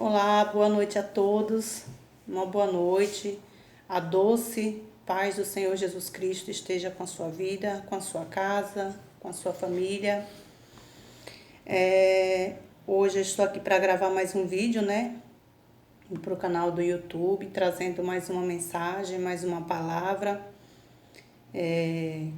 Olá, boa noite a todos. Uma boa noite. A doce paz do Senhor Jesus Cristo esteja com a sua vida, com a sua casa, com a sua família. Hoje eu estou aqui para gravar mais um vídeo, para o canal do YouTube, trazendo mais uma mensagem, mais uma palavra,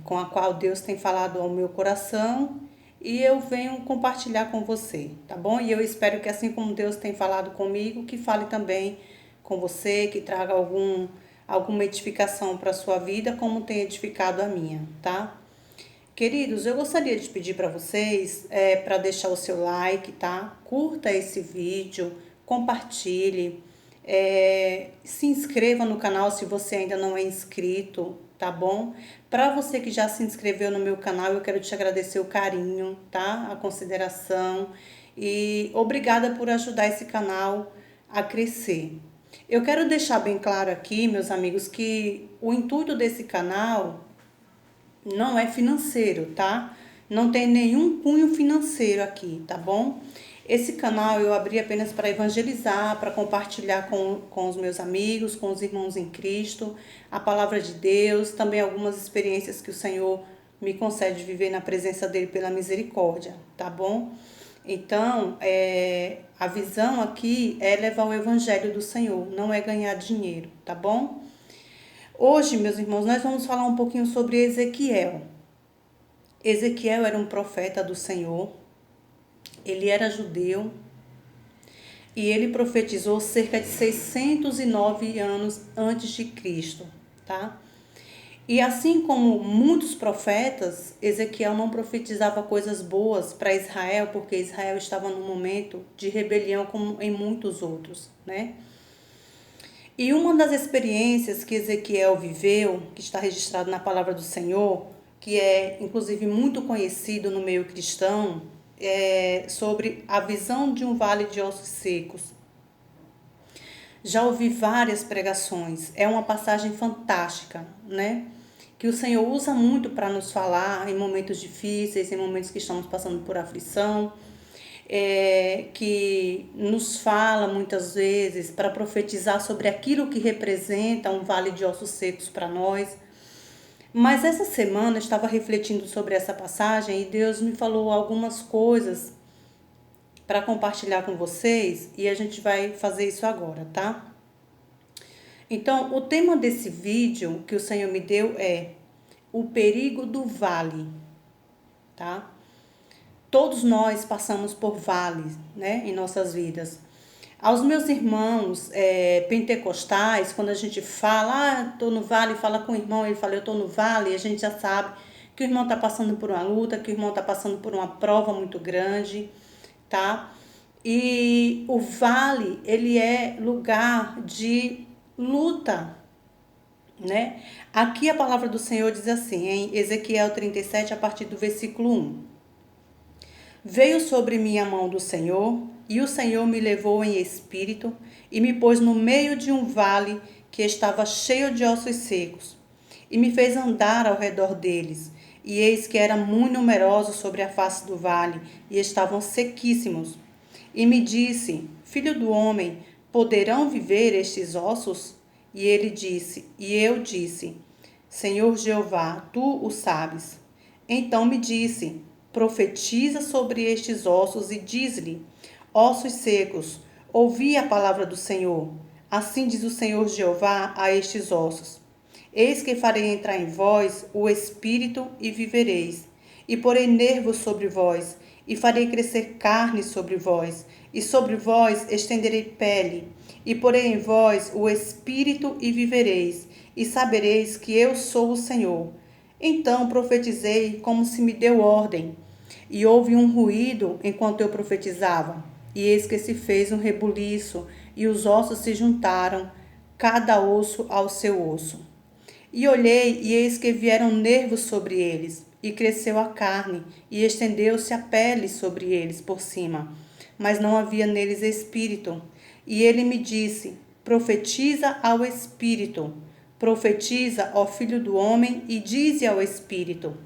com a qual Deus tem falado ao meu coração e eu venho compartilhar com você, tá bom? E eu espero que assim como Deus tem falado comigo, que fale também com você, que traga alguma edificação para a sua vida, como tem edificado a minha, tá? Queridos, eu gostaria de pedir para vocês para deixar o seu like, tá? Curta esse vídeo, compartilhe, se inscreva no canal se você ainda não é inscrito, tá bom? Para você que já se inscreveu no meu canal, eu quero te agradecer o carinho, tá? A consideração e obrigada por ajudar esse canal a crescer. Eu quero deixar bem claro aqui, meus amigos, que o intuito desse canal não é financeiro, tá? Não tem nenhum cunho financeiro aqui, tá bom? Esse canal eu abri apenas para evangelizar, para compartilhar com os meus amigos, com os irmãos em Cristo, a palavra de Deus, também algumas experiências que o Senhor me concede viver na presença dele pela misericórdia, tá bom? Então, a visão aqui é levar o evangelho do Senhor, não é ganhar dinheiro, tá bom? Hoje, meus irmãos, nós vamos falar um pouquinho sobre Ezequiel. Ezequiel era um profeta do Senhor, ele era judeu e ele profetizou cerca de 609 anos antes de Cristo, tá? E assim como muitos profetas, Ezequiel não profetizava coisas boas para Israel, porque Israel estava num momento de rebelião como em muitos outros, né? E uma das experiências que Ezequiel viveu, que está registrado na palavra do Senhor, que é inclusive muito conhecido no meio cristão, é sobre a visão de um vale de ossos secos. Já ouvi várias pregações, é uma passagem fantástica, né? Que o Senhor usa muito para nos falar em momentos difíceis, em momentos que estamos passando por aflição, que nos fala muitas vezes para profetizar sobre aquilo que representa um vale de ossos secos para nós. Mas essa semana eu estava refletindo sobre essa passagem e Deus me falou algumas coisas para compartilhar com vocês e a gente vai fazer isso agora, tá? Então, o tema desse vídeo que o Senhor me deu é o perigo do vale, tá? Todos nós passamos por vales, né, em nossas vidas. Aos meus irmãos pentecostais, quando a gente fala, tô no vale, fala com o irmão, ele fala, eu tô no vale, a gente já sabe que o irmão tá passando por uma luta, que o irmão tá passando por uma prova muito grande, tá? E o vale, ele é lugar de luta, né? Aqui a palavra do Senhor diz assim, em Ezequiel 37, a partir do versículo 1. Veio sobre mim a mão do Senhor, e o Senhor me levou em espírito e me pôs no meio de um vale que estava cheio de ossos secos, e me fez andar ao redor deles. E eis que eram muito numerosos sobre a face do vale, e estavam sequíssimos. E me disse, filho do homem, poderão viver estes ossos? E eu disse, Senhor Jeová, tu o sabes. Então me disse, profetiza sobre estes ossos e diz-lhe, ossos secos, ouvi a palavra do Senhor. Assim diz o Senhor Jeová a estes ossos. Eis que farei entrar em vós o espírito e vivereis. E porei nervos sobre vós, e farei crescer carne sobre vós, e sobre vós estenderei pele. E porei em vós o espírito e vivereis, e sabereis que eu sou o Senhor. Então profetizei como se me deu ordem, e houve um ruído enquanto eu profetizava, e eis que se fez um rebuliço, e os ossos se juntaram, cada osso ao seu osso. E olhei, e eis que vieram nervos sobre eles, e cresceu a carne, e estendeu-se a pele sobre eles por cima, mas não havia neles espírito. E ele me disse, profetiza ao espírito, profetiza, ó filho do homem, e dize ao espírito,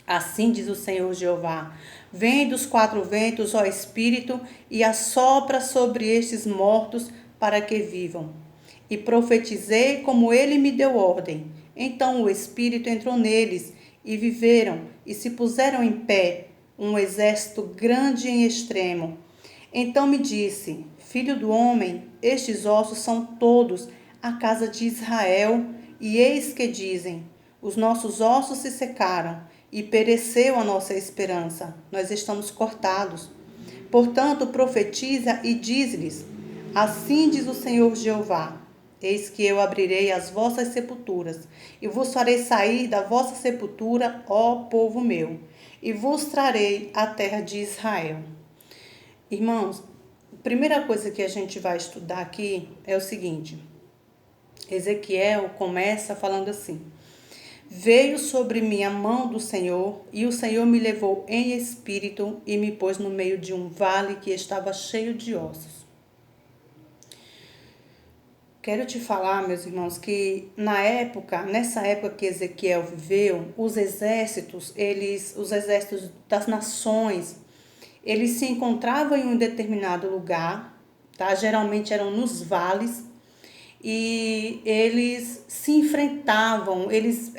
assim diz o Senhor Jeová, Vem dos quatro ventos, ó Espírito, e assopra sobre estes mortos para que vivam. E profetizei como ele me deu ordem. Então o Espírito entrou neles, e viveram, e se puseram em pé, um exército grande em extremo. Então me disse: Filho do homem, estes ossos são todos a casa de Israel, e eis que dizem: os nossos ossos se secaram, e pereceu a nossa esperança. Nós estamos cortados. Portanto, profetiza e diz-lhes: assim diz o Senhor Jeová: eis que eu abrirei as vossas sepulturas, e vos farei sair da vossa sepultura, ó povo meu, e vos trarei a terra de Israel. Irmãos, a primeira coisa que a gente vai estudar aqui é o seguinte: Ezequiel começa falando assim: veio sobre mim a mão do Senhor, e o Senhor me levou em espírito e me pôs no meio de um vale que estava cheio de ossos. Quero te falar, meus irmãos, que nessa época que Ezequiel viveu, os exércitos das nações, eles se encontravam em um determinado lugar, tá? Geralmente eram nos vales, e eles se enfrentavam, eles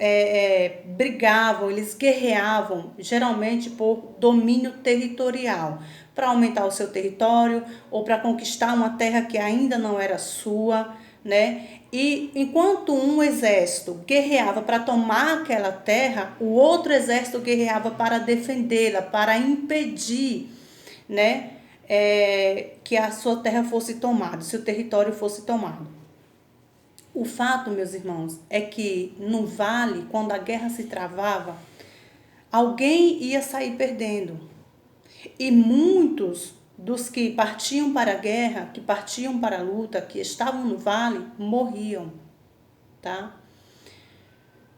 brigavam, eles guerreavam, geralmente por domínio territorial, para aumentar o seu território ou para conquistar uma terra que ainda não era sua, né? E enquanto um exército guerreava para tomar aquela terra, o outro exército guerreava para defendê-la, para impedir, né, que a sua terra fosse tomada, seu território fosse tomado. O fato, meus irmãos, é que no vale, quando a guerra se travava, alguém ia sair perdendo. E muitos dos que partiam para a guerra, que partiam para a luta, que estavam no vale, morriam, tá?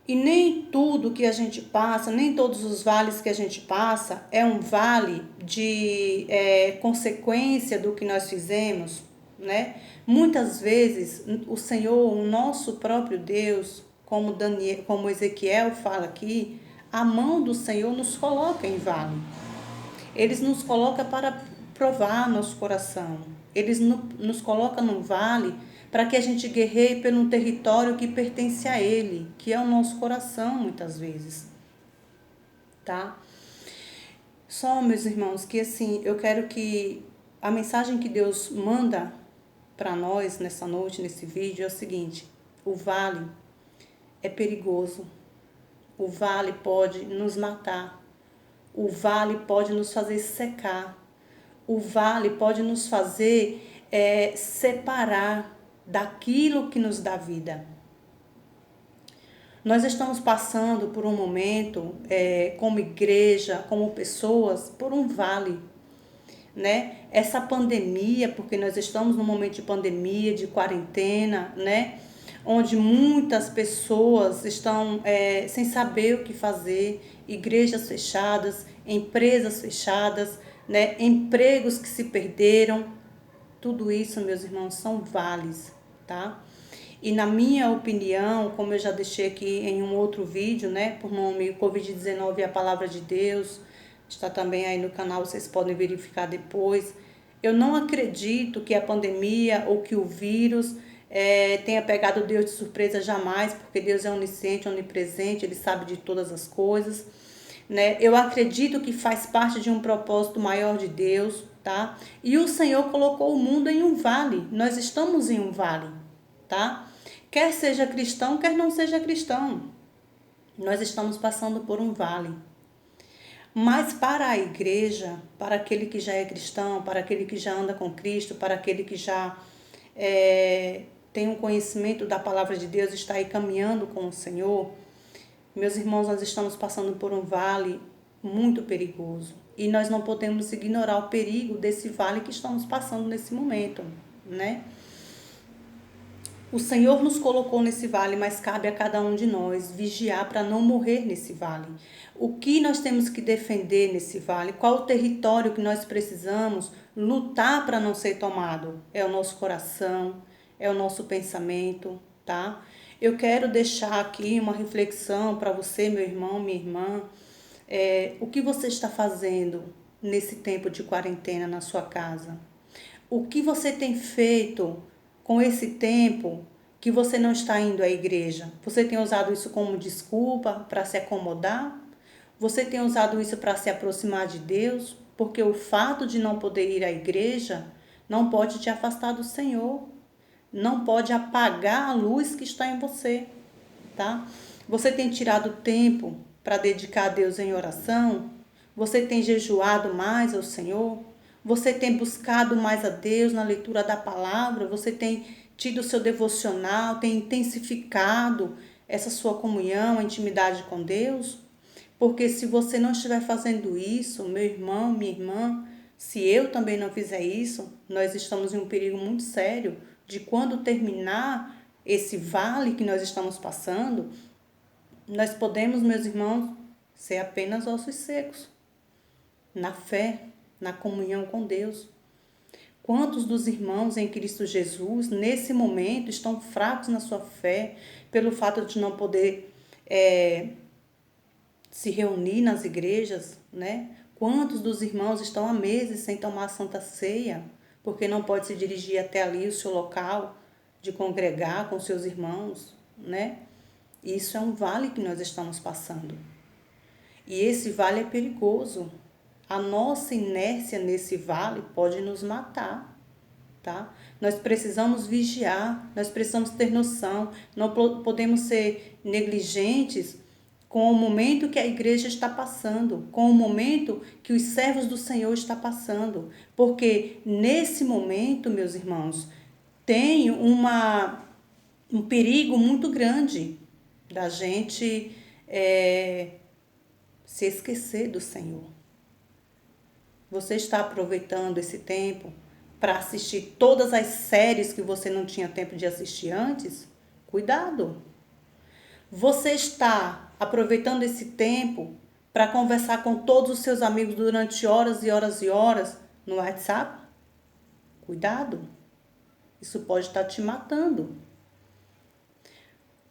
E nem tudo que a gente passa, nem todos os vales que a gente passa é um vale de consequência do que nós fizemos, né? Muitas vezes o Senhor, o nosso próprio Deus, como Ezequiel fala aqui, a mão do Senhor nos coloca em vale. Eles nos coloca para provar nosso coração. Eles nos coloca num vale para que a gente guerreie por um território que pertence a Ele, que é o nosso coração, muitas vezes, tá? Só, meus irmãos, que assim, eu quero que a mensagem que Deus manda para nós nessa noite, nesse vídeo, é o seguinte: o vale é perigoso, o vale pode nos matar, o vale pode nos fazer secar, o vale pode nos fazer separar daquilo que nos dá vida. Nós estamos passando por um momento, como igreja, como pessoas, por um vale, né? Essa pandemia, porque nós estamos num momento de pandemia, de quarentena, né? Onde muitas pessoas estão sem saber o que fazer, igrejas fechadas, empresas fechadas, né? Empregos que se perderam. Tudo isso, meus irmãos, são vales, tá? E na minha opinião, como eu já deixei aqui em um outro vídeo, né, por nome Covid-19 e a Palavra de Deus, está também aí no canal, vocês podem verificar depois. Eu não acredito que a pandemia ou que o vírus tenha pegado Deus de surpresa, jamais, porque Deus é onisciente, onipresente, Ele sabe de todas as coisas, né? Eu acredito que faz parte de um propósito maior de Deus, tá? E o Senhor colocou o mundo em um vale, nós estamos em um vale, tá? Quer seja cristão, quer não seja cristão, nós estamos passando por um vale. Mas para a igreja, para aquele que já é cristão, para aquele que já anda com Cristo, para aquele que já tem um conhecimento da palavra de Deus, está aí caminhando com o Senhor, meus irmãos, nós estamos passando por um vale muito perigoso. E nós não podemos ignorar o perigo desse vale que estamos passando nesse momento, né? O Senhor nos colocou nesse vale, mas cabe a cada um de nós vigiar para não morrer nesse vale. O que nós temos que defender nesse vale? Qual o território que nós precisamos lutar para não ser tomado? É o nosso coração, é o nosso pensamento, tá? Eu quero deixar aqui uma reflexão para você, meu irmão, minha irmã. O que você está fazendo nesse tempo de quarentena na sua casa? O que você tem feito com esse tempo que você não está indo à igreja? Você tem usado isso como desculpa para se acomodar? Você tem usado isso para se aproximar de Deus? Porque o fato de não poder ir à igreja não pode te afastar do Senhor. Não pode apagar a luz que está em você, tá? Você tem tirado tempo para dedicar a Deus em oração? Você tem jejuado mais ao Senhor? Você tem buscado mais a Deus na leitura da palavra? Você tem tido o seu devocional? Tem intensificado essa sua comunhão, a intimidade com Deus? Porque se você não estiver fazendo isso, meu irmão, minha irmã, se eu também não fizer isso, nós estamos em um perigo muito sério de quando terminar esse vale que nós estamos passando, nós podemos, meus irmãos, ser apenas ossos secos, na fé, na comunhão com Deus. Quantos dos irmãos em Cristo Jesus, nesse momento, estão fracos na sua fé, pelo fato de não poder se reunir nas igrejas, né? Quantos dos irmãos estão há meses sem tomar a Santa Ceia, porque não pode se dirigir até ali, o seu local, de congregar com seus irmãos, né? Isso é um vale que nós estamos passando. E esse vale é perigoso. A nossa inércia nesse vale pode nos matar, tá? Nós precisamos vigiar, nós precisamos ter noção, não podemos ser negligentes com o momento que a igreja está passando, com o momento que os servos do Senhor estão passando. Porque nesse momento, meus irmãos, tem um perigo muito grande da gente se esquecer do Senhor. Você está aproveitando esse tempo para assistir todas as séries que você não tinha tempo de assistir antes? Cuidado! Você está aproveitando esse tempo para conversar com todos os seus amigos durante horas e horas e horas no WhatsApp? Cuidado! Isso pode estar te matando.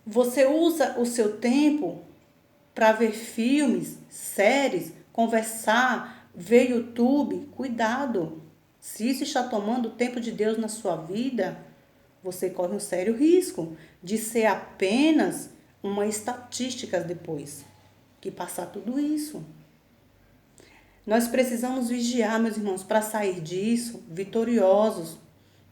Você usa o seu tempo para ver filmes, séries, conversar, ver YouTube? Cuidado! Se isso está tomando o tempo de Deus na sua vida, você corre um sério risco de ser apenas uma estatística depois que passar tudo isso. Nós precisamos vigiar, meus irmãos, para sair disso vitoriosos,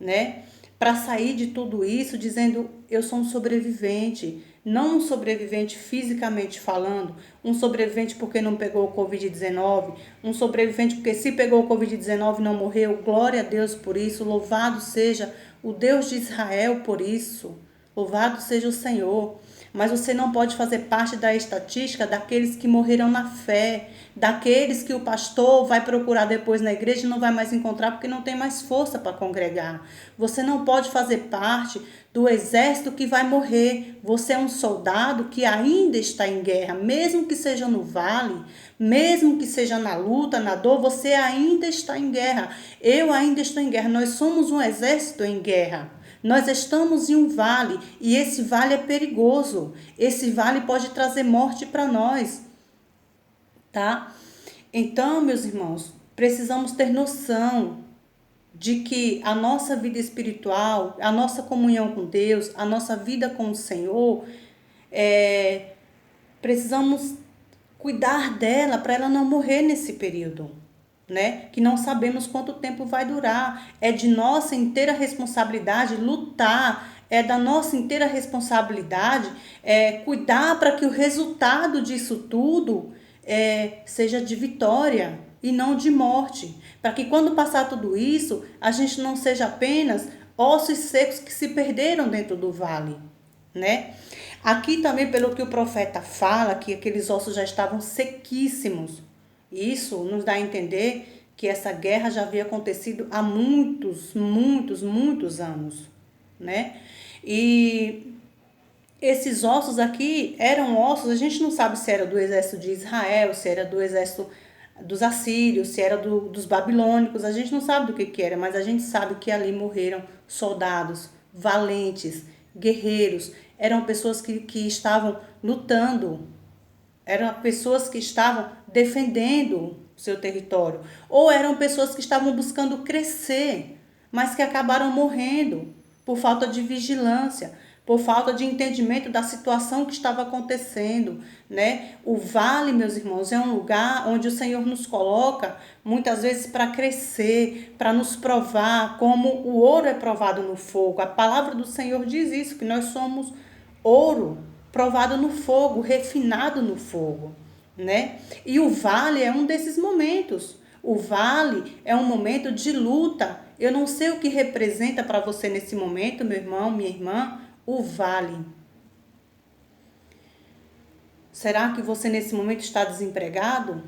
né? Para sair de tudo isso dizendo, eu sou um sobrevivente. Não um sobrevivente fisicamente falando, um sobrevivente porque não pegou o Covid-19, um sobrevivente porque se pegou o Covid-19 não morreu. Glória a Deus por isso, louvado seja o Deus de Israel por isso, louvado seja o Senhor. Mas você não pode fazer parte da estatística daqueles que morreram na fé, daqueles que o pastor vai procurar depois na igreja e não vai mais encontrar porque não tem mais força para congregar. Você não pode fazer parte do exército que vai morrer. Você é um soldado que ainda está em guerra, mesmo que seja no vale, mesmo que seja na luta, na dor, você ainda está em guerra. Eu ainda estou em guerra. Nós somos um exército em guerra. Nós estamos em um vale e esse vale é perigoso. Esse vale pode trazer morte para nós, tá? Então, meus irmãos, precisamos ter noção de que a nossa vida espiritual, a nossa comunhão com Deus, a nossa vida com o Senhor, precisamos cuidar dela para ela não morrer nesse período, né? Que não sabemos quanto tempo vai durar. É de nossa inteira responsabilidade lutar, é da nossa inteira responsabilidade cuidar para que o resultado disso tudo seja de vitória e não de morte. Para que quando passar tudo isso, a gente não seja apenas ossos secos que se perderam dentro do vale, né? Aqui também, pelo que o profeta fala, que aqueles ossos já estavam sequíssimos. Isso nos dá a entender que essa guerra já havia acontecido há muitos, muitos, muitos anos, né? E esses ossos aqui eram ossos, a gente não sabe se era do exército de Israel, se era do exército dos assírios, se era dos babilônicos, a gente não sabe do que era, mas a gente sabe que ali morreram soldados valentes, guerreiros, eram pessoas que estavam lutando, eram pessoas que estavam defendendo o seu território. Ou eram pessoas que estavam buscando crescer, mas que acabaram morrendo por falta de vigilância, por falta de entendimento da situação que estava acontecendo, né? O vale, meus irmãos, é um lugar onde o Senhor nos coloca muitas vezes para crescer, para nos provar, como o ouro é provado no fogo. A palavra do Senhor diz isso, que nós somos ouro provado no fogo, refinado no fogo, né? E o vale é um desses momentos. O vale é um momento de luta. Eu não sei o que representa para você nesse momento, meu irmão, minha irmã, o vale. Será que você nesse momento está desempregado?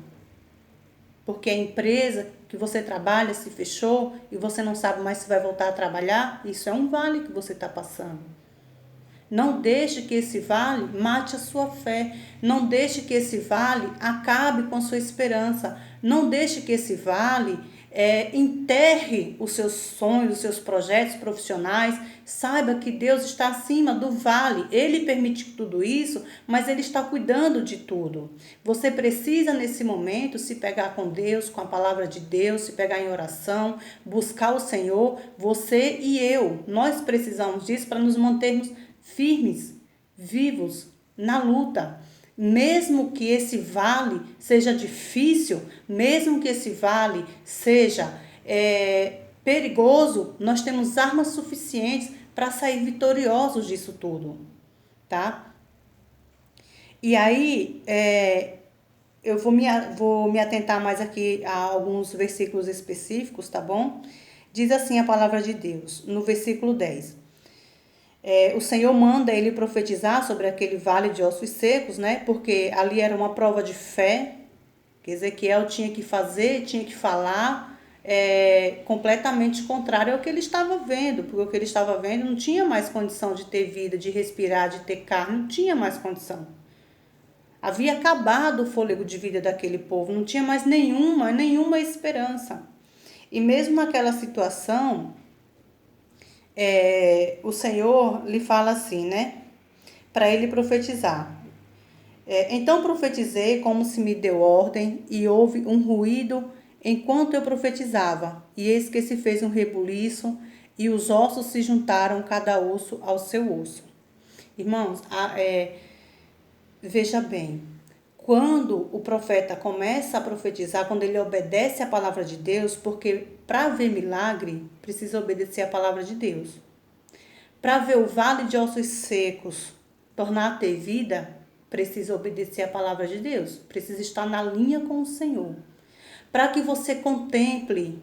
Porque a empresa que você trabalha se fechou e você não sabe mais se vai voltar a trabalhar? Isso é um vale que você está passando. Não deixe que esse vale mate a sua fé. Não deixe que esse vale acabe com a sua esperança. Não deixe que esse vale enterre os seus sonhos, os seus projetos profissionais. Saiba que Deus está acima do vale. Ele permite tudo isso, mas Ele está cuidando de tudo. Você precisa, nesse momento, se pegar com Deus, com a palavra de Deus, se pegar em oração, buscar o Senhor. Você e eu, nós precisamos disso para nos mantermos firmes, vivos, na luta. Mesmo que esse vale seja difícil, mesmo que esse vale seja perigoso, nós temos armas suficientes para sair vitoriosos disso tudo, tá? E aí, eu vou me atentar mais aqui a alguns versículos específicos, tá bom? Diz assim a palavra de Deus, no versículo 10. O Senhor manda ele profetizar sobre aquele vale de ossos secos, né? Porque ali era uma prova de fé que Ezequiel tinha que fazer, tinha que falar completamente contrário ao que ele estava vendo, porque o que ele estava vendo não tinha mais condição de ter vida, de respirar, de ter carne, não tinha mais condição. Havia acabado o fôlego de vida daquele povo, não tinha mais nenhuma esperança. E mesmo naquela situação, o Senhor lhe fala assim, né? Para ele profetizar. Então profetizei como se me deu ordem, e houve um ruído enquanto eu profetizava. E eis que se fez um rebuliço, e os ossos se juntaram, cada osso ao seu osso. Irmãos, veja bem, quando o profeta começa a profetizar, quando ele obedece a palavra de Deus, porque para ver milagre, precisa obedecer a palavra de Deus. Para ver o vale de ossos secos tornar a ter vida, precisa obedecer a palavra de Deus. Precisa estar na linha com o Senhor. Para que você contemple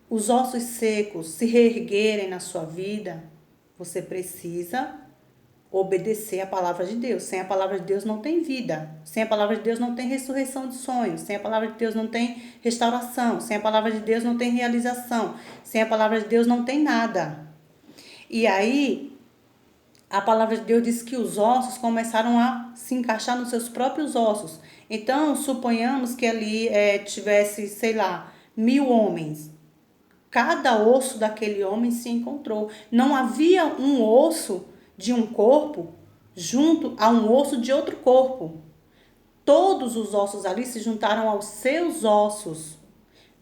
os ossos secos se reerguerem na sua vida, você precisa obedecer a palavra de Deus. Sem a palavra de Deus não tem vida. Sem a palavra de Deus não tem ressurreição de sonhos. Sem a palavra de Deus não tem restauração. Sem a palavra de Deus não tem realização. Sem a palavra de Deus não tem nada. E aí, a palavra de Deus diz que os ossos começaram a se encaixar nos seus próprios ossos. Então, suponhamos que ali tivesse, 1000 homens. Cada osso daquele homem se encontrou. Não havia um osso de um corpo junto a um osso de outro corpo. Todos os ossos ali se juntaram aos seus ossos.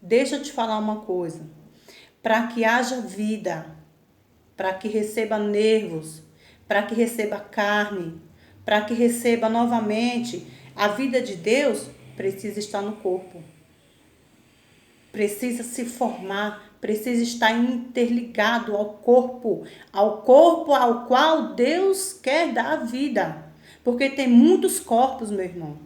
Deixa eu te falar uma coisa. Para que haja vida, para que receba nervos, para que receba carne, para que receba novamente a vida de Deus, precisa estar no corpo. Precisa se formar, precisa estar interligado ao corpo ao qual Deus quer dar a vida. Porque tem muitos corpos, meu irmão,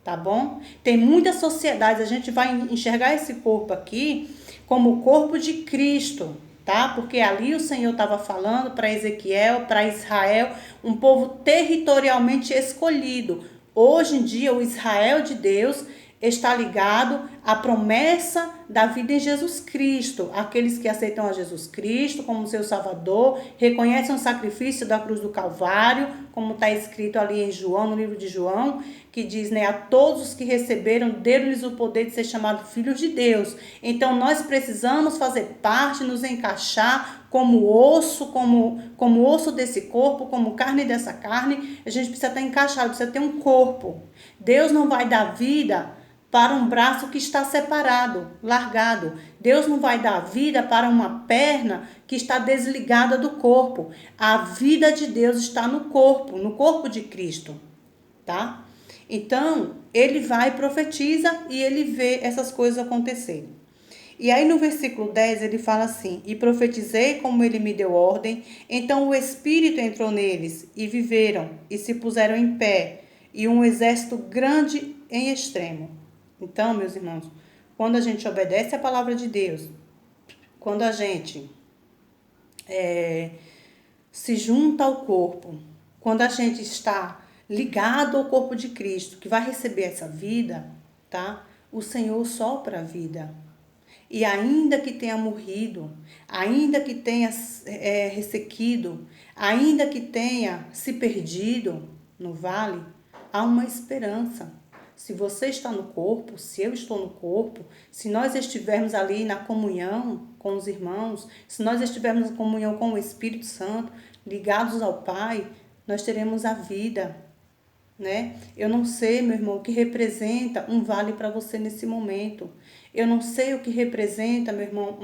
tá bom? Tem muitas sociedades, a gente vai enxergar esse corpo aqui como o corpo de Cristo, tá? Porque ali o Senhor estava falando para Ezequiel, para Israel, um povo territorialmente escolhido. Hoje em dia, o Israel de Deus está ligado à promessa da vida em Jesus Cristo. Aqueles que aceitam a Jesus Cristo como seu Salvador, reconhecem o sacrifício da cruz do Calvário, como está escrito ali em João, no livro de João, que diz, né, a todos os que receberam, deram-lhes o poder de ser chamados filhos de Deus. Então, nós precisamos fazer parte, nos encaixar como osso, como osso desse corpo, como carne dessa carne. A gente precisa estar encaixado, precisa ter um corpo. Deus não vai dar vida para um braço que está separado, largado. Deus não vai dar vida para uma perna que está desligada do corpo. A vida de Deus está no corpo de Cristo, tá? Então, ele vai e profetiza e ele vê essas coisas acontecerem. E aí no versículo 10 ele fala assim: E profetizei como ele me deu ordem, então o Espírito entrou neles, e viveram, e se puseram em pé, e um exército grande em extremo. Então, meus irmãos, quando a gente obedece a palavra de Deus, quando a gente se junta ao corpo, quando a gente está ligado ao corpo de Cristo, que vai receber essa vida, tá? O Senhor sopra a vida. E ainda que tenha morrido, ainda que tenha ressequido, ainda que tenha se perdido no vale, há uma esperança. Se você está no corpo, se eu estou no corpo, se nós estivermos ali na comunhão com os irmãos, se nós estivermos na comunhão com o Espírito Santo, ligados ao Pai, nós teremos a vida, né? Eu não sei, meu irmão, o que representa um vale para você nesse momento. Eu não sei o que representa, meu irmão,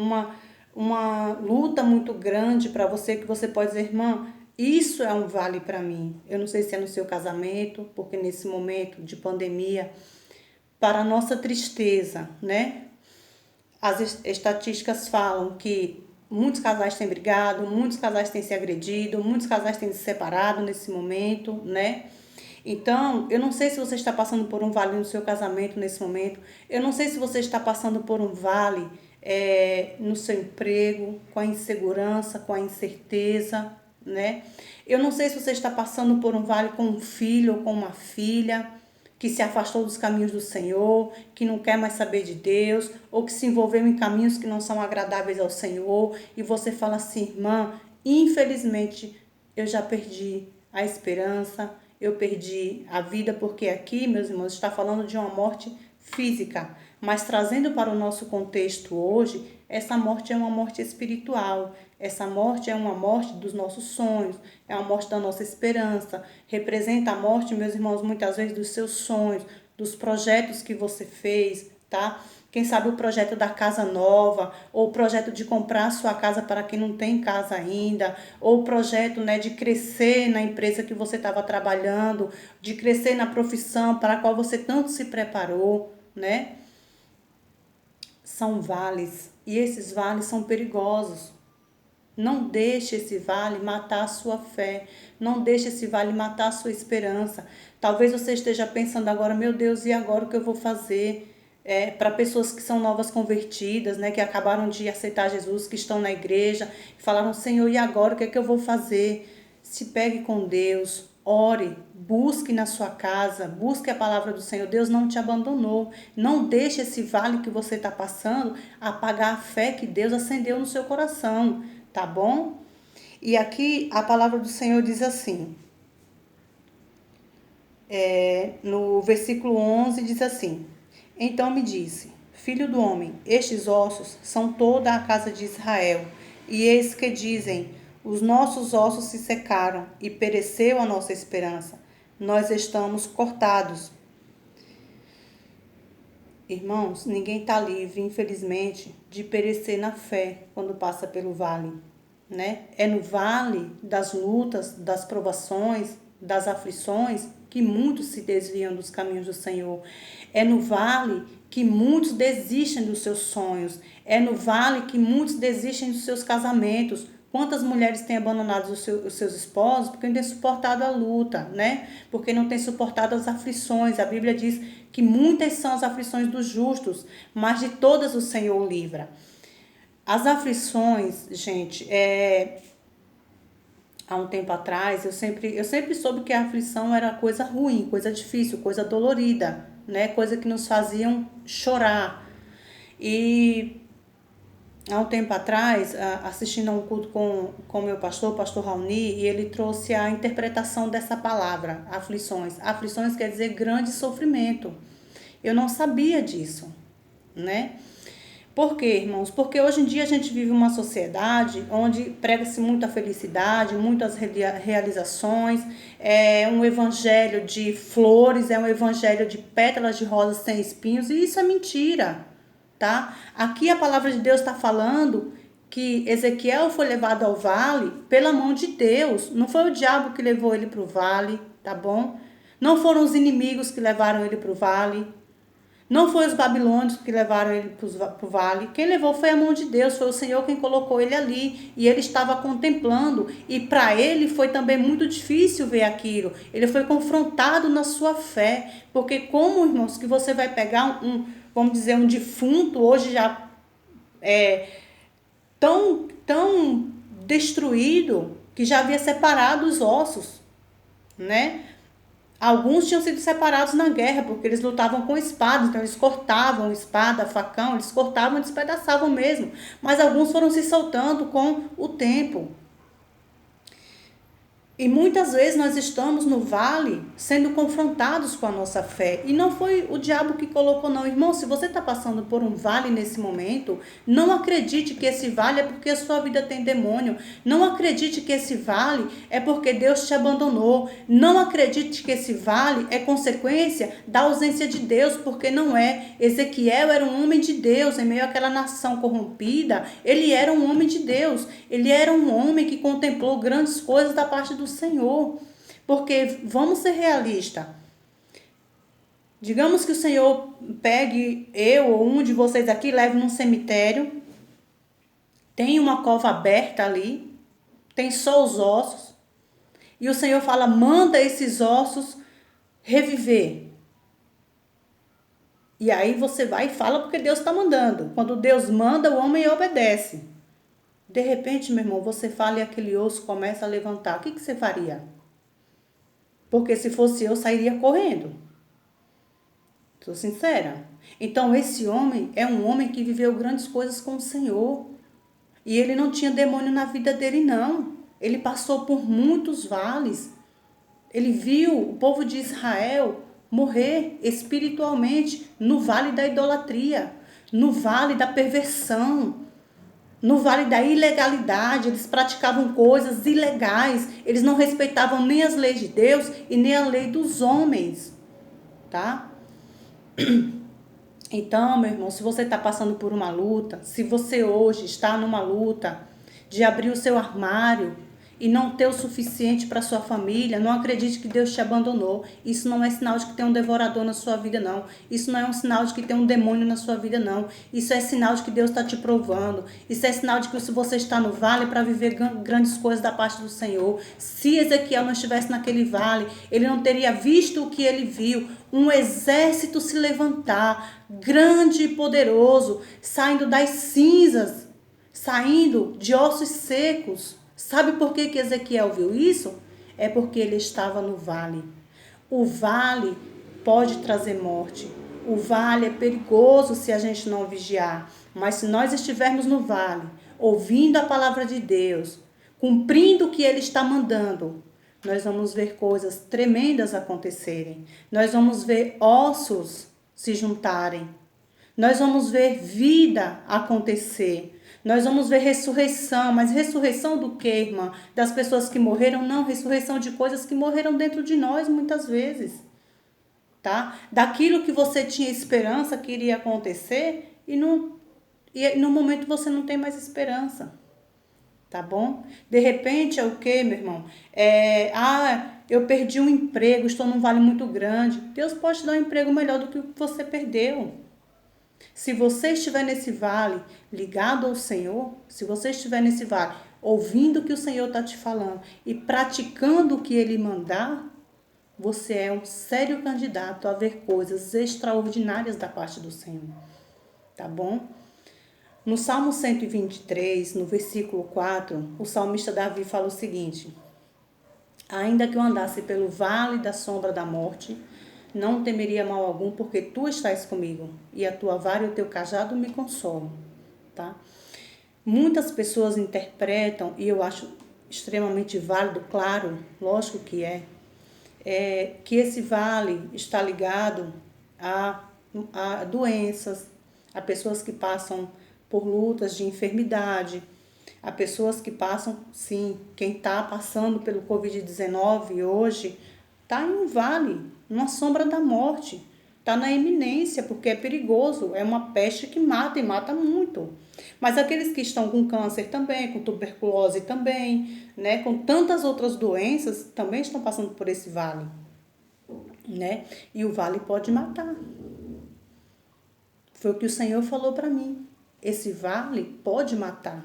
uma luta muito grande para você, que você pode dizer, irmã, isso é um vale para mim. Eu não sei se é no seu casamento, porque nesse momento de pandemia, para a nossa tristeza, né? As estatísticas falam que muitos casais têm brigado, muitos casais têm se agredido, muitos casais têm se separado nesse momento, né? Então, eu não sei se você está passando por um vale no seu casamento nesse momento. Eu não sei se você está passando por um vale no seu emprego, com a insegurança, com a incerteza, né? Eu não sei se você está passando por um vale com um filho ou com uma filha que se afastou dos caminhos do Senhor, que não quer mais saber de Deus, ou que se envolveu em caminhos que não são agradáveis ao Senhor, e você fala assim, irmã, infelizmente eu já perdi a esperança, eu perdi a vida, porque aqui, meus irmãos, está falando de uma morte física, mas trazendo para o nosso contexto hoje, essa morte é uma morte espiritual, essa morte é uma morte dos nossos sonhos, é uma morte da nossa esperança, representa a morte, meus irmãos, muitas vezes dos seus sonhos, dos projetos que você fez, tá? Quem sabe o projeto da casa nova, ou o projeto de comprar sua casa para quem não tem casa ainda, ou o projeto, né, de crescer na empresa que você estava trabalhando, de crescer na profissão para a qual você tanto se preparou, né? São vales, e esses vales são perigosos. Não deixe esse vale matar a sua fé. Não deixe esse vale matar a sua esperança. Talvez você esteja pensando agora, meu Deus, e agora o que eu vou fazer? Para pessoas que são novas convertidas, né, que acabaram de aceitar Jesus, que estão na igreja, e falaram, Senhor, e agora o que é que eu vou fazer? Se pegue com Deus, ore, busque na sua casa, busque a palavra do Senhor. Deus não te abandonou. Não deixe esse vale que você está passando apagar a fé que Deus acendeu no seu coração, tá bom? E aqui a palavra do Senhor diz assim, no versículo 11 diz assim, então me disse, filho do homem, estes ossos são toda a casa de Israel, e eis que dizem, os nossos ossos se secaram, e pereceu a nossa esperança, nós estamos cortados. Irmãos, ninguém está livre, infelizmente, de perecer na fé quando passa pelo vale, né? É no vale das lutas, das provações, das aflições que muitos se desviam dos caminhos do Senhor. É no vale que muitos desistem dos seus sonhos. É no vale que muitos desistem dos seus casamentos. Quantas mulheres têm abandonado os seus esposos porque não têm suportado a luta, né? Porque não têm suportado as aflições. A Bíblia diz que muitas são as aflições dos justos, mas de todas o Senhor livra. As aflições, gente, há um tempo atrás, eu sempre soube que a aflição era coisa ruim, coisa difícil, coisa dolorida, né? Coisa que nos faziam chorar. E há um tempo atrás, assistindo a um culto com o meu pastor, o pastor Raoni, e ele trouxe a interpretação dessa palavra, aflições. Aflições quer dizer grande sofrimento. Eu não sabia disso, né? Por quê, irmãos? Porque hoje em dia a gente vive uma sociedade onde prega-se muita felicidade, muitas realizações, é um evangelho de flores, é um evangelho de pétalas de rosas sem espinhos, e isso é mentira, tá? Aqui a palavra de Deus está falando que Ezequiel foi levado ao vale pela mão de Deus, não foi o diabo que levou ele para o vale, tá bom? Não foram os inimigos que levaram ele para o vale. Não foi os babilônios que levaram ele para o vale. Quem levou foi a mão de Deus, foi o Senhor quem colocou ele ali. E ele estava contemplando. E para ele foi também muito difícil ver aquilo. Ele foi confrontado na sua fé. Porque como, irmãos, que você vai pegar vamos dizer, um defunto, hoje já tão destruído, que já havia separado os ossos, né? Alguns tinham sido separados na guerra, porque eles lutavam com espadas, então eles cortavam espada, facão, eles cortavam e despedaçavam mesmo. Mas alguns foram se soltando com o tempo. E muitas vezes nós estamos no vale sendo confrontados com a nossa fé. E não foi o diabo que colocou, não. Irmão, se você está passando por um vale nesse momento, não acredite que esse vale é porque a sua vida tem demônio. Não acredite que esse vale é porque Deus te abandonou. Não acredite que esse vale é consequência da ausência de Deus, porque não é. Ezequiel era um homem de Deus, em meio àquela nação corrompida. Ele era um homem de Deus. Ele era um homem que contemplou grandes coisas da parte do Senhor, porque vamos ser realistas. Digamos que o Senhor pegue eu ou um de vocês aqui, leve num cemitério, tem uma cova aberta ali, tem só os ossos, e o Senhor fala, manda esses ossos reviver. E aí você vai e fala porque Deus está mandando. Quando Deus manda, o homem obedece. De repente, meu irmão, você fala e aquele osso começa a levantar. O que você faria? Porque se fosse eu sairia correndo. Sou sincera. Então, esse homem é um homem que viveu grandes coisas com o Senhor. E ele não tinha demônio na vida dele, não. Ele passou por muitos vales. Ele viu o povo de Israel morrer espiritualmente no vale da idolatria, no vale da perversão, no vale da ilegalidade. Eles praticavam coisas ilegais. Eles não respeitavam nem as leis de Deus e nem a lei dos homens, tá? Então, meu irmão, se você está passando por uma luta, se você hoje está numa luta de abrir o seu armário e não ter o suficiente para sua família, não acredite que Deus te abandonou. Isso não é sinal de que tem um devorador na sua vida, não. Isso não é um sinal de que tem um demônio na sua vida, não. Isso é sinal de que Deus está te provando. Isso é sinal de que se você está no vale para viver grandes coisas da parte do Senhor. Se Ezequiel não estivesse naquele vale, ele não teria visto o que ele viu. Um exército se levantar, grande e poderoso, saindo das cinzas, saindo de ossos secos. Sabe por que Ezequiel viu isso? É porque ele estava no vale. O vale pode trazer morte. O vale é perigoso se a gente não vigiar. Mas se nós estivermos no vale, ouvindo a palavra de Deus, cumprindo o que ele está mandando, nós vamos ver coisas tremendas acontecerem. Nós vamos ver ossos se juntarem. Nós vamos ver vida acontecer. Nós vamos ver ressurreição. Mas ressurreição do quê, irmã? Das pessoas que morreram? Não, ressurreição de coisas que morreram dentro de nós muitas vezes. Tá? Daquilo que você tinha esperança que iria acontecer e no momento você não tem mais esperança. Tá bom? De repente é o quê, meu irmão? Eu perdi um emprego, estou num vale muito grande. Deus pode te dar um emprego melhor do que o que você perdeu. Se você estiver nesse vale ligado ao Senhor, se você estiver nesse vale ouvindo o que o Senhor está te falando e praticando o que Ele mandar, você é um sério candidato a ver coisas extraordinárias da parte do Senhor. Tá bom? No Salmo 123, no versículo 4, o salmista Davi fala o seguinte: ainda que eu andasse pelo vale da sombra da morte, não temeria mal algum, porque tu estás comigo, e a tua vara e o teu cajado me consolam, tá? Muitas pessoas interpretam, e eu acho extremamente válido, claro, lógico que que esse vale está ligado a doenças, a pessoas que passam por lutas de enfermidade. Há pessoas que passam, sim, quem está passando pelo Covid-19 hoje, está em um vale, numa sombra da morte. Está na iminência, porque é perigoso, é uma peste que mata e mata muito. Mas aqueles que estão com câncer também, com tuberculose também, né, com tantas outras doenças, também estão passando por esse vale, né? E o vale pode matar. Foi o que o Senhor falou para mim. Esse vale pode matar.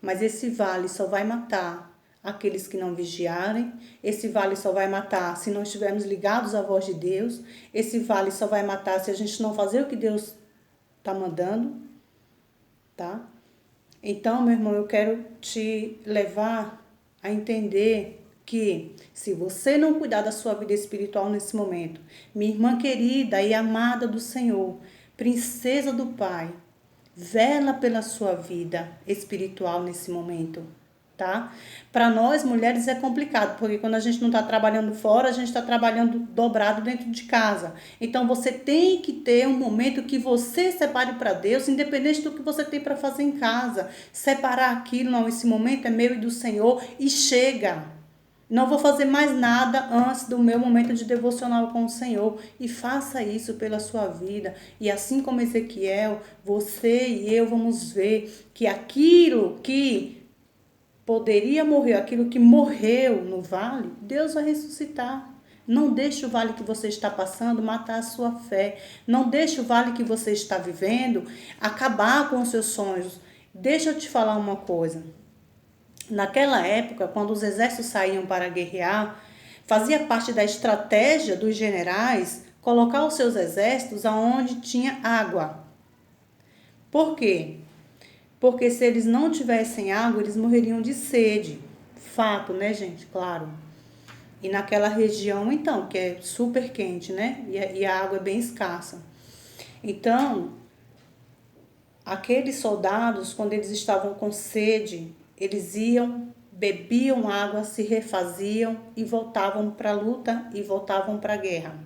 Mas esse vale só vai matar aqueles que não vigiarem. Esse vale só vai matar se não estivermos ligados à voz de Deus. Esse vale só vai matar se a gente não fazer o que Deus está mandando, tá? Então, meu irmão, eu quero te levar a entender que se você não cuidar da sua vida espiritual nesse momento, minha irmã querida e amada do Senhor, princesa do Pai, vela pela sua vida espiritual nesse momento, tá? Para nós mulheres é complicado, porque quando a gente não está trabalhando fora, a gente está trabalhando dobrado dentro de casa. Então você tem que ter um momento que você separe para Deus, independente do que você tem para fazer em casa. Separar aquilo, não, esse momento é meu e do Senhor e chega. Não vou fazer mais nada antes do meu momento de devocional com o Senhor. E faça isso pela sua vida. E assim como Ezequiel, você e eu vamos ver que aquilo que poderia morrer, aquilo que morreu no vale, Deus vai ressuscitar. Não deixe o vale que você está passando matar a sua fé. Não deixe o vale que você está vivendo acabar com os seus sonhos. Deixa eu te falar uma coisa. Naquela época, quando os exércitos saíam para guerrear, fazia parte da estratégia dos generais colocar os seus exércitos aonde tinha água. Por quê? Porque se eles não tivessem água, eles morreriam de sede. Fato, né, gente? Claro. E naquela região, então, que é super quente, né? E a água é bem escassa. Então, aqueles soldados, quando eles estavam com sede, eles iam, bebiam água, se refaziam e voltavam para a luta e voltavam para a guerra.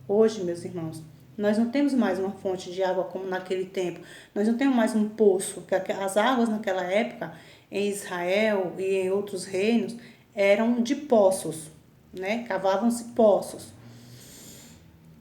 Hoje, meus irmãos, nós não temos mais uma fonte de água como naquele tempo. Nós não temos mais um poço. As águas naquela época, em Israel e em outros reinos, eram de poços, né? Cavavam-se poços.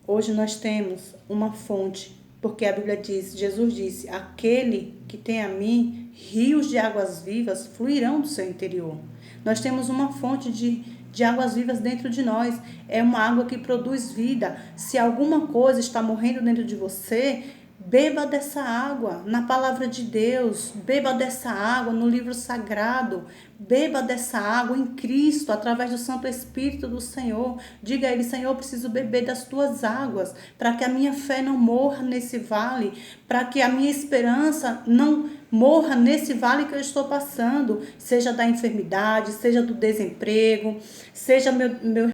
Hoje nós temos uma fonte, porque a Bíblia diz, Jesus disse, aquele que tem a mim, rios de águas vivas fluirão do seu interior. Nós temos uma fonte de águas vivas dentro de nós. É uma água que produz vida. Se alguma coisa está morrendo dentro de você, beba dessa água na palavra de Deus, beba dessa água no livro sagrado, beba dessa água em Cristo, através do Santo Espírito do Senhor. Diga a Ele, Senhor, eu preciso beber das tuas águas, para que a minha fé não morra nesse vale, para que a minha esperança não morra nesse vale que eu estou passando, seja da enfermidade, seja do desemprego, seja meu